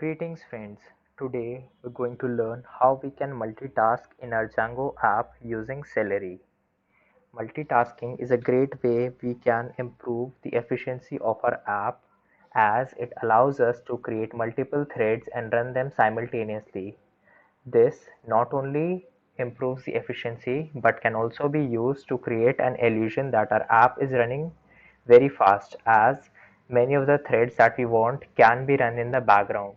Greetings friends, today we're going to learn how we can multitask in our Django app using Celery. Multitasking is a great way we can improve the efficiency of our app as it allows us to create multiple threads and run them simultaneously. This not only improves the efficiency but can also be used to create an illusion that our app is running very fast as many of the threads that we want can be run in the background.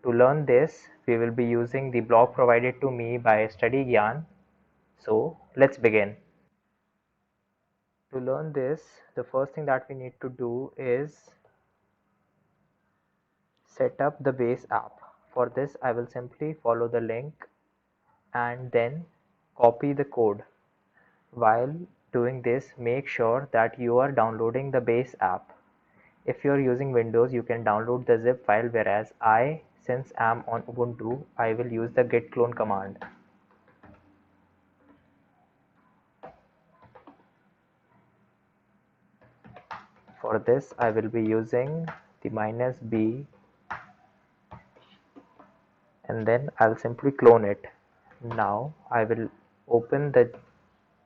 To learn this, we will be using the blog provided to me by StudyGyan. So let's begin. To learn this, the first thing that we need to do is set up the base app. For this, I will simply follow the link and then copy the code. While doing this, make sure that you are downloading the base app. If you are using Windows, you can download the zip file, whereas since I'm on Ubuntu, I will use the git clone command. For this, I will be using the -b and then I'll simply clone it. Now I will open the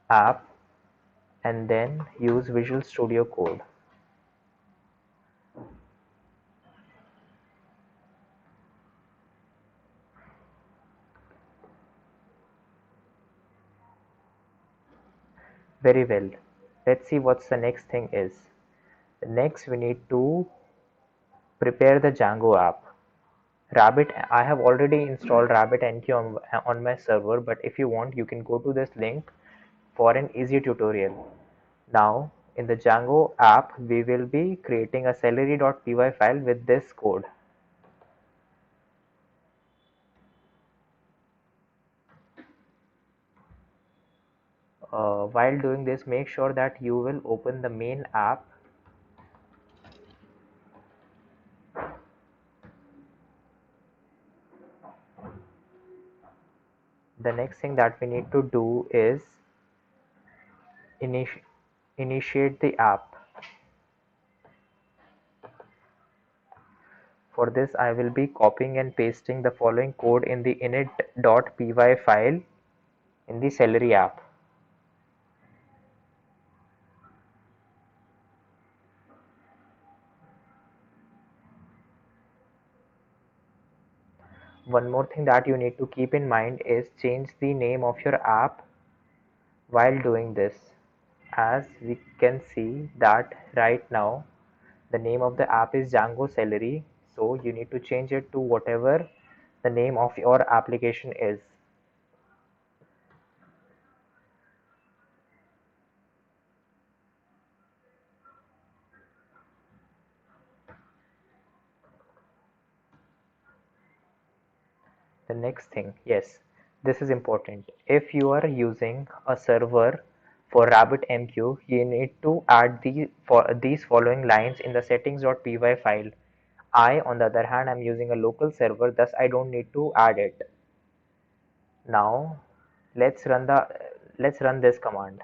app and then use Visual Studio Code. Very well. Let's see what's the next thing is. Next we need to prepare the Django app. I have already installed RabbitMQ on my server, but if you want, you can go to this link for an easy tutorial. Now, in the Django app, we will be creating a celery.py file with this code. While doing this, make sure that you will open the main app. The next thing that we need to do is initiate the app. For this, I will be copying and pasting the following code in the init.py file in the Celery app. One more thing that you need to keep in mind is change the name of your app while doing this. As we can see that right now the name of the app is Django Celery, so you need to change it to whatever the name of your application is. The next thing, yes, this is important. If you are using a server for RabbitMQ, you need to add these following lines in the settings.py file. On the other hand, am using a local server, thus I don't need to add it. Now, let's run this command.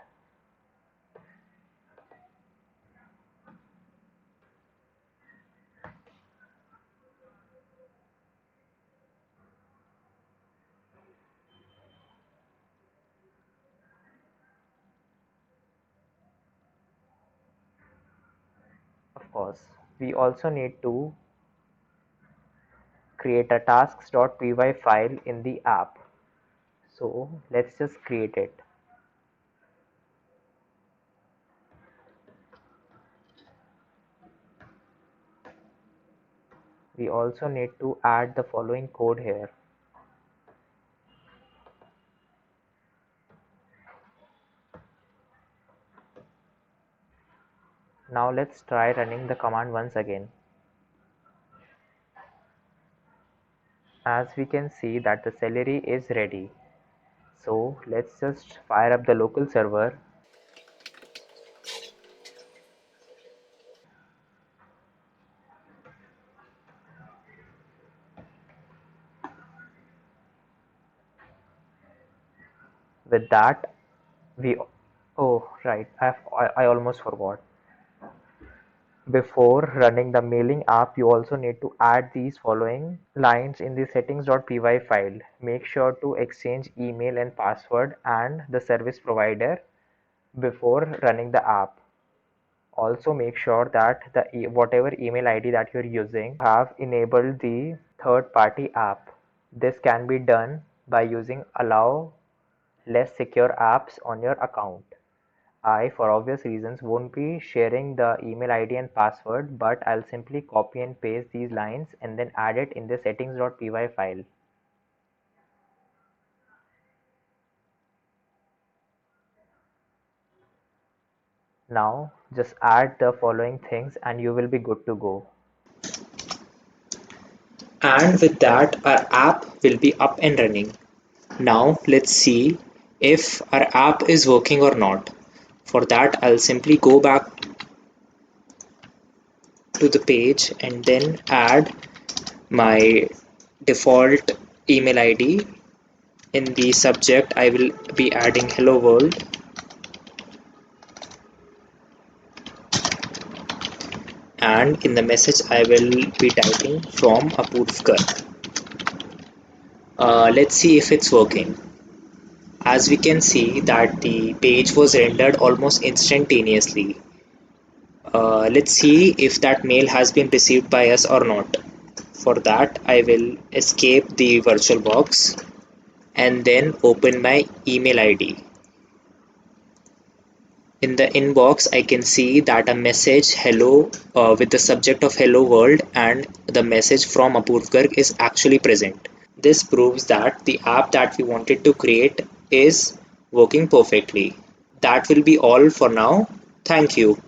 Of course, we also need to create a tasks.py file in the app. So let's just create it. We also need to add the following code here. Now let's try running the command once again. As we can see that the Celery is ready. So let's just fire up the local server. With that, we oh right, I almost forgot. Before running the mailing app, you also need to add these following lines in the settings.py file. Make sure to exchange email and password and the service provider before running the app. Also make sure that whatever email ID that you're using have enabled the third party app. This can be done by using allow less secure apps on your account. I, for obvious reasons, won't be sharing the email ID and password, but I'll simply copy and paste these lines and then add it in the settings.py file. Now just add the following things and you will be good to go. And with that, our app will be up and running. Now let's see if our app is working or not. For that, I'll simply go back to the page and then add my default email ID. In the subject, I will be adding hello world, and in the message I will be typing from Apurv Garg. Let's see if it's working. As we can see that the page was rendered almost instantaneously. Let's see if that mail has been received by us or not. For that, I will escape the VirtualBox and then open my email ID. In the inbox, I can see that a message hello with the subject of hello world and the message from Apurv Garg is actually present. This proves that the app that we wanted to create is working perfectly. That will be all for now. Thank you.